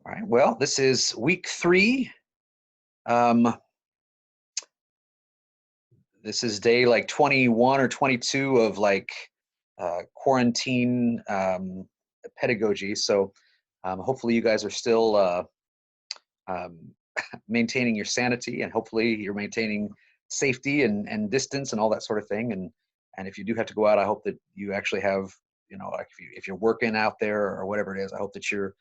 All right, well, this is week 3. Um, this is day like 21 or 22 of like quarantine pedagogy. So hopefully you guys are still um, maintaining your sanity, and hopefully you're maintaining safety and distance and all that sort of thing. And if you do have to go out, I hope that you actually have, like if you're working out there or whatever it is, I hope that you're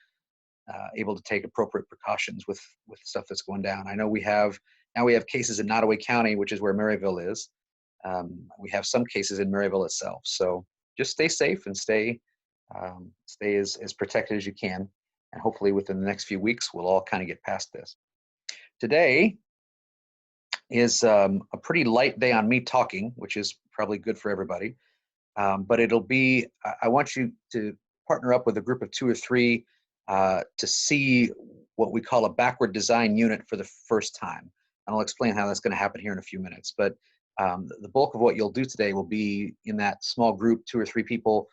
able to take appropriate precautions with stuff that's going down. I know we have cases in Nottoway County, which is where Maryville is. We have some cases in Maryville itself. So just stay safe and stay as protected as you can. And hopefully within the next few weeks, we'll all kind of get past this. Today is a pretty light day on me talking, which is probably good for everybody. But it'll be, I want you to partner up with a group of 2 or 3 to see what we call a backward design unit for the first time. And I'll explain how that's going to happen here in a few minutes. But the bulk of what you'll do today will be in that small group, 2 or 3 people,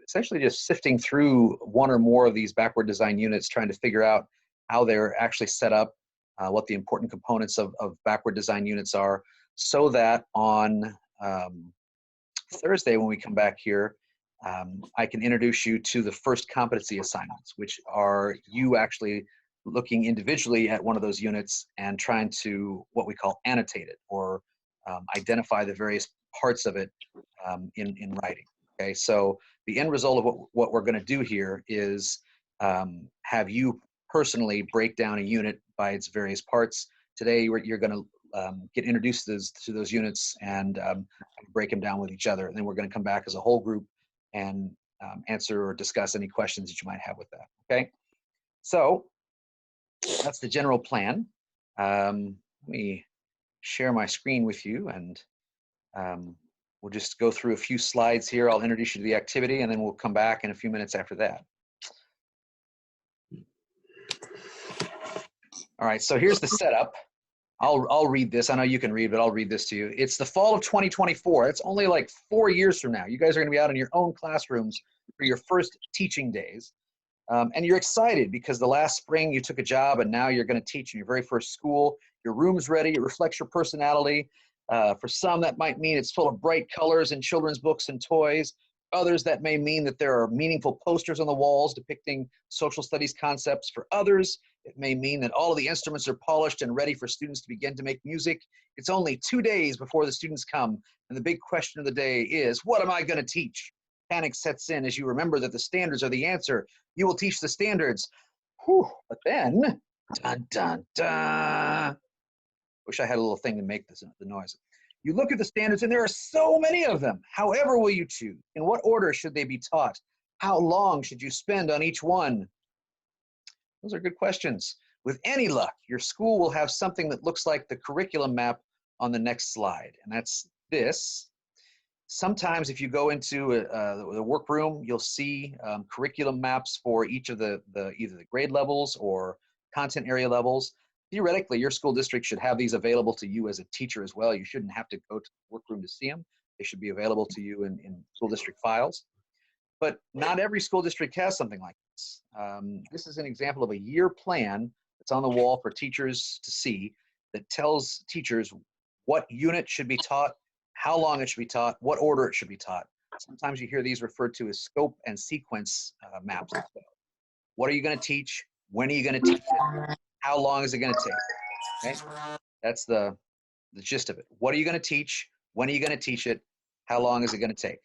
essentially just sifting through one or more of these backward design units, trying to figure out how they're actually set up, what the important components of backward design units are, so that on Thursday when we come back here, I can introduce you to the first competency assignments, which are you actually looking individually at one of those units and trying to what we call annotate it, or identify the various parts of it in writing. Okay, so the end result of what we're going to do here is have you personally break down a unit by its various parts. Today, you're going to get introduced to those units and break them down with each other. And then we're going to come back as a whole group and answer or discuss any questions that you might have with that. Okay, so that's the general plan. Let me share my screen with you, and we'll just go through a few slides here. I'll introduce you to the activity, and then we'll come back in a few minutes after that. All right, so here's the setup. I'll read this. I know you can read, but I'll read this to you. It's the fall of 2024. It's only like 4 years from now. You guys are going to be out in your own classrooms for your first teaching days. And you're excited because the last spring you took a job and now you're going to teach in your very first school. Your room's ready. It reflects your personality. For some, that might mean it's full of bright colors and children's books and toys. Others, that may mean that there are meaningful posters on the walls depicting social studies concepts. For others, it may mean that all of the instruments are polished and ready for students to begin to make music. It's only 2 days before the students come, and the big question of the day is, what am I going to teach? Panic sets in as you remember that the standards are the answer. You will teach the standards. Whew. But then, dun, dun, dun. Wish I had a little thing to make the noise. You look at the standards, and there are so many of them. However will you choose? In what order should they be taught? How long should you spend on each one? Those are good questions. With any luck, your school will have something that looks like the curriculum map on the next slide, and that's this. Sometimes if you go into the workroom, you'll see curriculum maps for each of either the grade levels or content area levels. Theoretically, your school district should have these available to you as a teacher as well. You shouldn't have to go to the workroom to see them. They should be available to you in school district files. But not every school district has something like this. This is an example of a year plan that's on the wall for teachers to see that tells teachers what unit should be taught, how long it should be taught, what order it should be taught. Sometimes you hear these referred to as scope and sequence maps. What are you going to teach? When are you going to teach it? How long is it going to take? Okay? That's the gist of it. What are you going to teach? When are you going to teach it? How long is it going to take?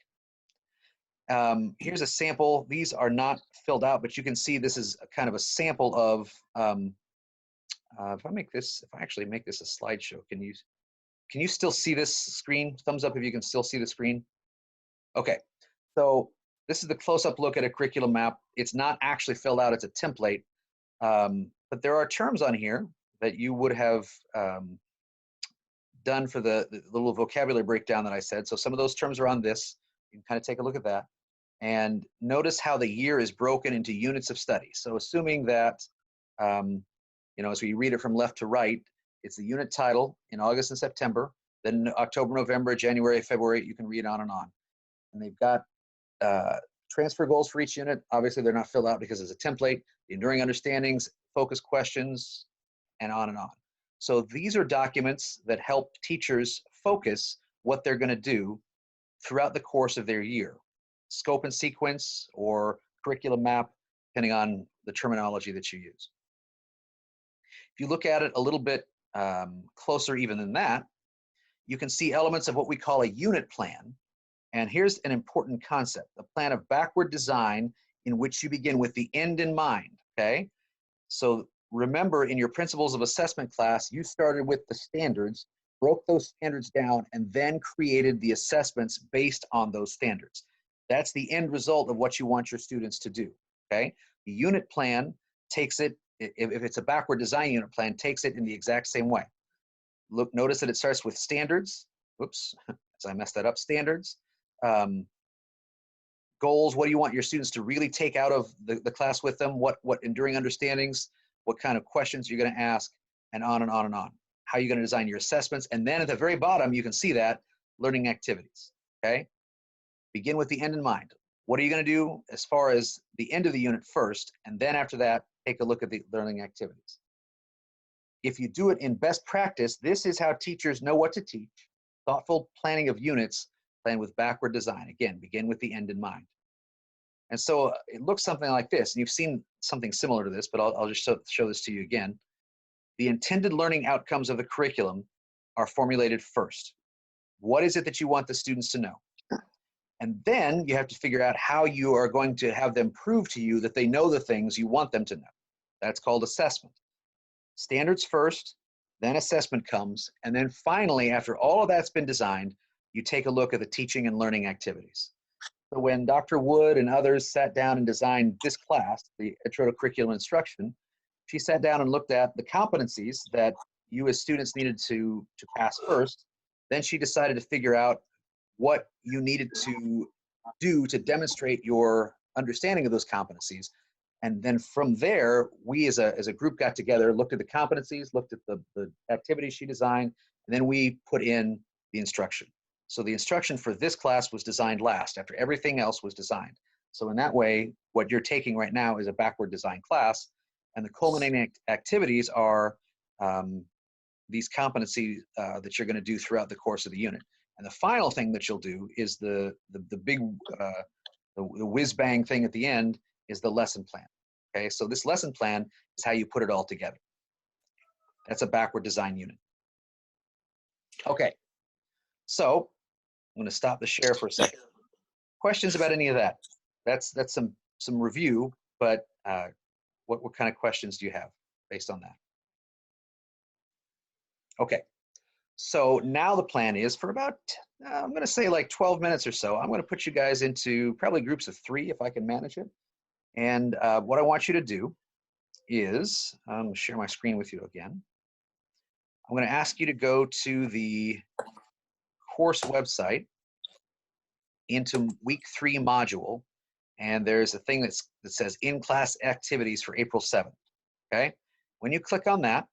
Here's a sample. These are not filled out, but you can see this is kind of a sample of, if I actually make this a slideshow, can you still see this screen? Thumbs up if you can still see the screen. Okay, so this is the close-up look at a curriculum map. It's not actually filled out, it's a template, but there are terms on here that you would have done for the little vocabulary breakdown that I said. So some of those terms are on this. You can kind of take a look at that. And notice how the year is broken into units of study. So assuming that, as we read it from left to right, it's the unit title in August and September, then October, November, January, February, you can read on. And they've got transfer goals for each unit. Obviously, they're not filled out because it's a template. The enduring understandings, focus questions, and on and on. So these are documents that help teachers focus what they're going to do throughout the course of their year. Scope and sequence or curriculum map, depending on the terminology that you use. If you look at it a little bit closer even than that, you can see elements of what we call a unit plan. And here's an important concept, a plan of backward design in which you begin with the end in mind, okay? So remember, in your principles of assessment class, you started with the standards, broke those standards down, and then created the assessments based on those standards. That's the end result of what you want your students to do, okay? The unit plan takes it, if it's a backward design unit plan, takes it in the exact same way. Look, notice that it starts with standards. Whoops, as I messed that up, standards. Goals, what do you want your students to really take out of the class with them? What enduring understandings, what kind of questions you're going to ask, and on and on and on. How you're going to design your assessments. And then at the very bottom, you can see that, learning activities, okay? Begin with the end in mind. What are you going to do as far as the end of the unit first, and then after that, take a look at the learning activities. If you do it in best practice, this is how teachers know what to teach. Thoughtful planning of units, plan with backward design. Again, begin with the end in mind. And so it looks something like this. And you've seen something similar to this, but I'll just show this to you again. The intended learning outcomes of the curriculum are formulated first. What is it that you want the students to know? And then you have to figure out how you are going to have them prove to you that they know the things you want them to know. That's called assessment. Standards first, then assessment comes, and then finally, after all of that's been designed, you take a look at the teaching and learning activities. So when Dr. Wood and others sat down and designed this class, the Intro to Curriculum Instruction, she sat down and looked at the competencies that you as students needed to pass first. Then she decided to figure out what you needed to do to demonstrate your understanding of those competencies. And then from there, we as a group got together, looked at the competencies, looked at the activities she designed, and then we put in the instruction. So the instruction for this class was designed last, after everything else was designed. So in that way, what you're taking right now is a backward design class, and the culminating activities are these competencies that you're going to do throughout the course of the unit. And the final thing that you'll do is the big, the whiz-bang thing at the end is the lesson plan. Okay, so this lesson plan is how you put it all together. That's a backward design unit. Okay, so I'm going to stop the share for a second. Questions about any of that? That's some review, but what kind of questions do you have based on that? Okay, so now the plan is for about, I'm going to say like 12 minutes or so, I'm going to put you guys into probably groups of 3 if I can manage it. And what I want you to do is, I'm going to share my screen with you again. I'm going to ask you to go to the course website into week 3 module, and there's a thing that says in-class activities for April 7th, okay? When you click on that,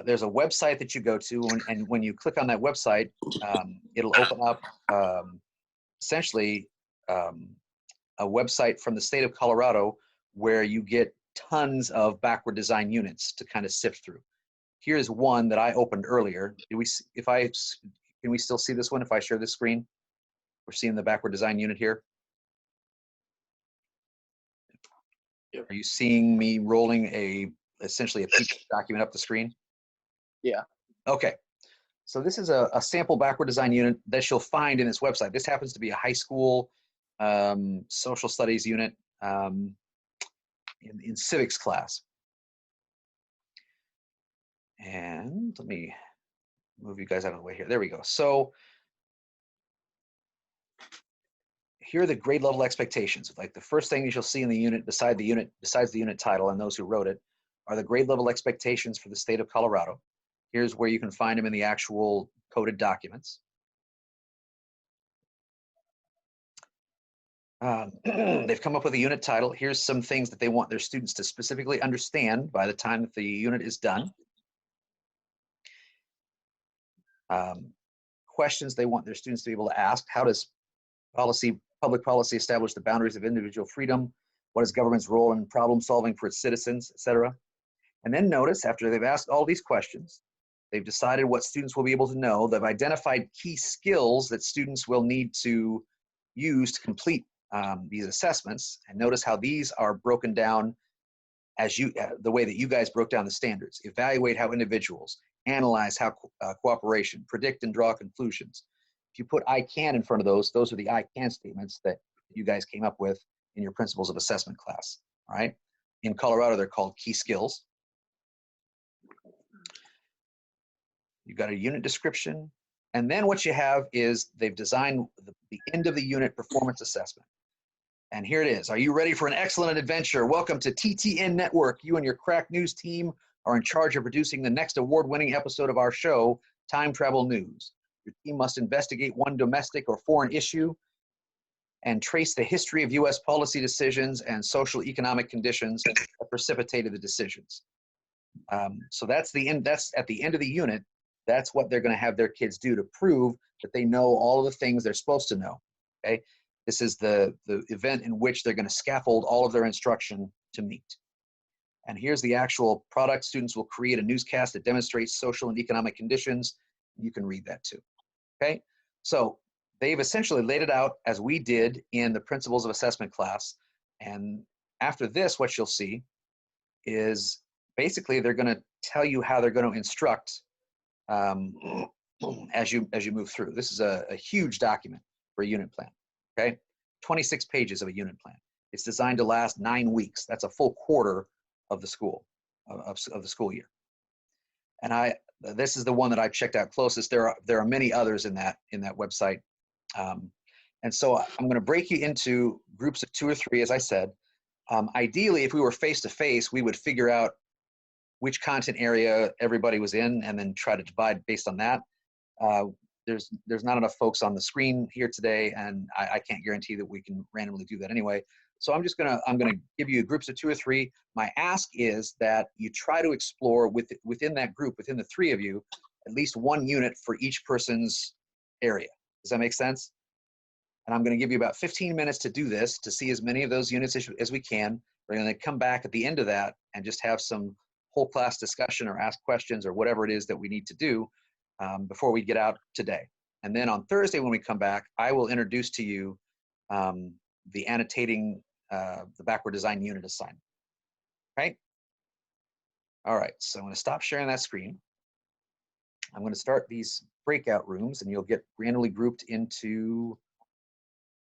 there's a website that you go to, and when you click on that website, it'll open up essentially a website from the state of Colorado where you get tons of backward design units to kind of sift through. Here's one that I opened earlier. Can we still see this one if I share this screen? We're seeing the backward design unit here. Yep. Are you seeing me rolling essentially a PDF document up the screen? Yeah. Okay. So this is a sample backward design unit that you'll find in this website. This happens to be a high school social studies unit in civics class. And let me move you guys out of the way here. There we go. So here are the grade level expectations. Like the first thing you'll see in the unit, besides the unit title and those who wrote it, are the grade level expectations for the state of Colorado. Here's where you can find them in the actual coded documents. They've come up with a unit title. Here's some things that they want their students to specifically understand by the time that the unit is done. Questions they want their students to be able to ask. How does policy public policy establish the boundaries of individual freedom? What is government's role in problem solving for its citizens, etc.? And then notice, after they've asked all these questions, they've decided what students will be able to know. They've identified key skills that students will need to use to complete these assessments. And notice how these are broken down as the way that you guys broke down the standards. Evaluate how individuals, analyze how cooperation, predict and draw conclusions. If you put I can in front of those are the I can statements that you guys came up with in your principles of assessment class, all right? In Colorado, they're called key skills. You've got a unit description. And then what you have is they've designed the end of the unit performance assessment. And here it is. Are you ready for an excellent adventure? Welcome to TTN Network. You and your crack news team are in charge of producing the next award-winning episode of our show, Time Travel News. Your team must investigate one domestic or foreign issue and trace the history of U.S. policy decisions and social economic conditions that precipitated the decisions. So that's the end. That's at the end of the unit. That's what they're going to have their kids do to prove that they know all of the things they're supposed to know. Okay. This is the event in which they're going to scaffold all of their instruction to meet. And here's the actual product. Students will create a newscast that demonstrates social and economic conditions. You can read that too. Okay. So they've essentially laid it out as we did in the principles of assessment class. And after this, what you'll see is basically they're going to tell you how they're going to instruct as you move through. This is a huge document for a unit plan. Okay, 26 pages of a unit plan. It's designed to last 9 weeks. That's a full quarter of the school of the school year. And this is the one that I've checked out closest. There are many others in that website. And so I'm going to break you into groups of 2 or 3, as I said. Ideally, if we were face to face, we would figure out which content area everybody was in and then try to divide based on that. There's not enough folks on the screen here today, and I can't guarantee that we can randomly do that anyway. So I'm gonna give you groups of 2 or 3. My ask is that you try to explore within that group, within the 3 of you, at least 1 unit for each person's area. Does that make sense? And I'm gonna give you about 15 minutes to do this, to see as many of those units as we can. We're gonna come back at the end of that and just have some whole class discussion or ask questions or whatever it is that we need to do before we get out today. And then on Thursday when we come back, I will introduce to you the annotating the backward design unit assignment. Right? All right, so I'm going to stop sharing that screen. I'm going to start these breakout rooms, and you'll get randomly grouped into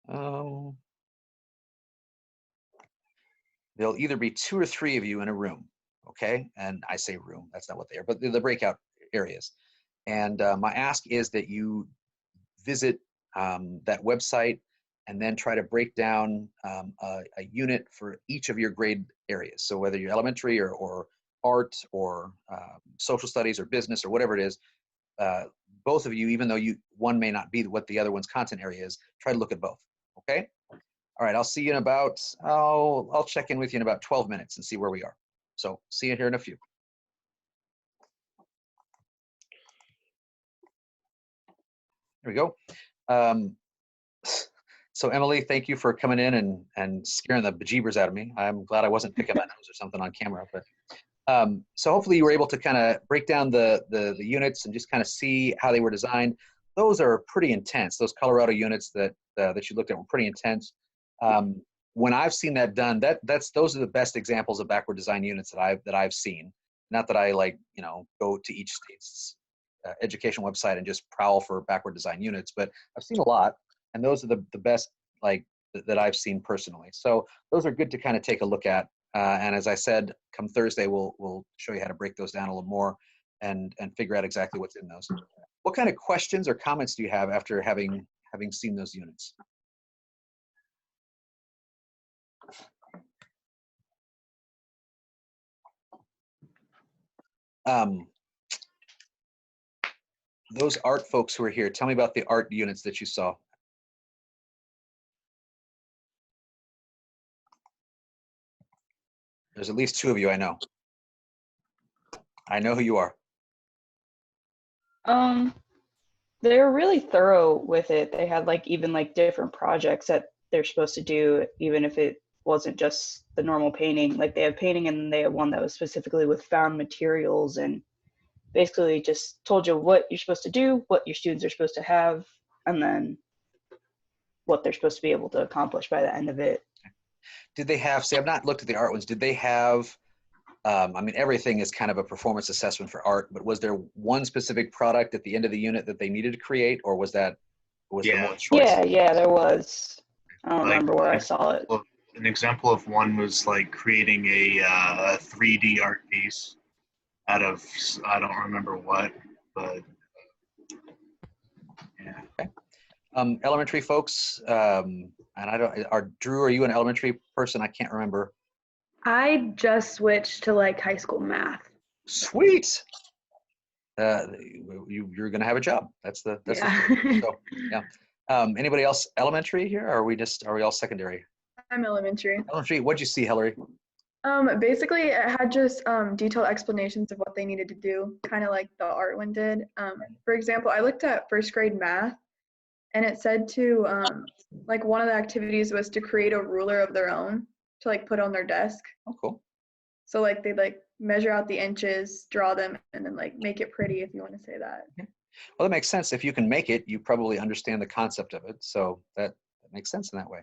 there'll either be 2 or 3 of you in a room. Okay, and I say room, that's not what they are, but they're the breakout areas. And my ask is that you visit that website and then try to break down a unit for each of your grade areas. So whether you're elementary or art or social studies or business or whatever it is, both of you, even though one may not be what the other one's content area is, try to look at both. Okay? All right, I'll see you in about, I'll check in with you in about 12 minutes and see where we are. So see you here in a few. There we go. So Emily, thank you for coming in and scaring the bejeebers out of me. I'm glad I wasn't picking my nose or something on camera. But so hopefully you were able to kind of break down the units and just kind of see how they were designed. Those are pretty intense. Those Colorado units that you looked at were pretty intense. When I've seen that done, those are the best examples of backward design units that I've seen. Not that I go to each state's education website and just prowl for backward design units, but I've seen a lot, and those are the best that I've seen personally. So those are good to kind of take a look at. And as I said, come Thursday, we'll show you how to break those down a little more and figure out exactly what's in those. What kind of questions or comments do you have after having seen those units? Those art folks who are here, tell me about the art units that you saw. There's at least 2 of you I know. I know who you are. They were really thorough with it. They had even different projects that they're supposed to do, even if it wasn't just the normal painting. Like they have painting and then they have one that was specifically with found materials, and basically just told you what you're supposed to do, what your students are supposed to have, and then what they're supposed to be able to accomplish by the end of it. Did they have, see, I've not looked at the art ones. Did they have, I mean, everything is kind of a performance assessment for art, but was there one specific product at the end of the unit that they needed to create, or was there more choice? Yeah, there was. I don't remember where I saw it. An example of one was like creating a 3D art piece out of, I don't remember what, but yeah. Okay. Elementary folks, and I don't, Drew, are you an elementary person? I can't remember. I just switched to like high school math. Sweet. You're going to have a job. That's the so, yeah. Anybody else elementary here? Or are we all secondary? I'm elementary. Elementary. What'd you see, Hillary? Basically it had just detailed explanations of what they needed to do, kind of like the art one did. For example, I looked at first grade math, and it said to like one of the activities was to create a ruler of their own to like put on their desk. Oh, cool. So like they'd like measure out the inches, draw them, and then like make it pretty, if you want to say that. Okay. Well, that makes sense. If you can make it, you probably understand the concept of it. So that makes sense in that way.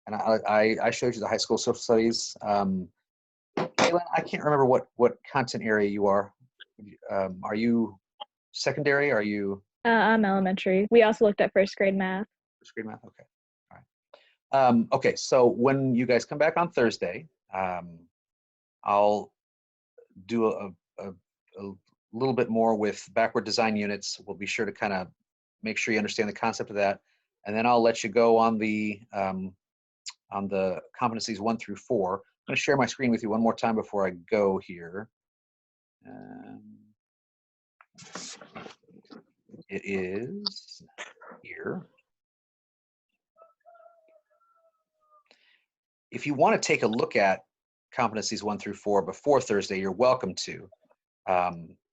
And I showed you the high school social studies. Caitlin, I can't remember what content area you are. Are you secondary? Are you? I'm elementary. We also looked at first grade math. First grade math, okay. All right. Okay, so when you guys come back on Thursday, I'll do a little bit more with backward design units. We'll be sure to kind of make sure you understand the concept of that. And then I'll let you go on the competencies 1 through 4. I'm going to share my screen with you one more time before I go here. It is here. If you want to take a look at competencies 1 through 4 before Thursday, you're welcome to.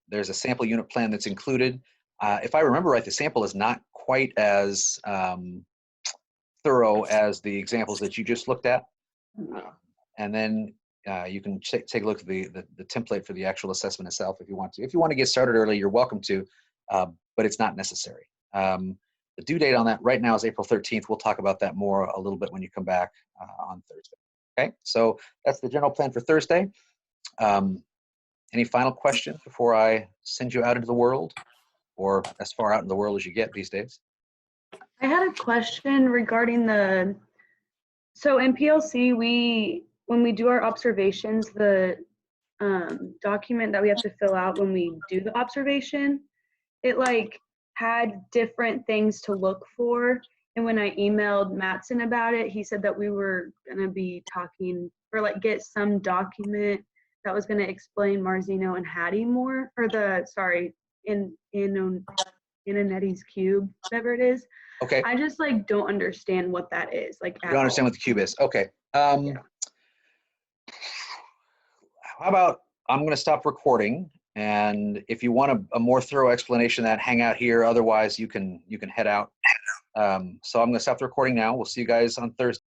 There's a sample unit plan that's included. If I remember right, the sample is not quite as thorough as the examples that you just looked at. And then you can take a look at the template for the actual assessment itself if you want to. If you want to get started early, you're welcome to, but it's not necessary. The due date on that right now is April 13th. We'll talk about that more a little bit when you come back on Thursday. Okay, so that's the general plan for Thursday. Any final questions before I send you out into the world, or as far out in the world as you get these days? I had a question regarding so in PLC, when we do our observations, the document that we have to fill out when we do the observation, it like had different things to look for. And when I emailed Mattson about it, he said that we were gonna be talking, or like get some document that was gonna explain Marzino and Hattie more, or Inanetti's cube, whatever it is. Okay. I just like don't understand what that is. Like, you don't understand what the cube is. Okay. Yeah. How about I'm going to stop recording, and if you want a more thorough explanation of that, hang out here. Otherwise, you can head out. So I'm going to stop the recording now. We'll see you guys on Thursday.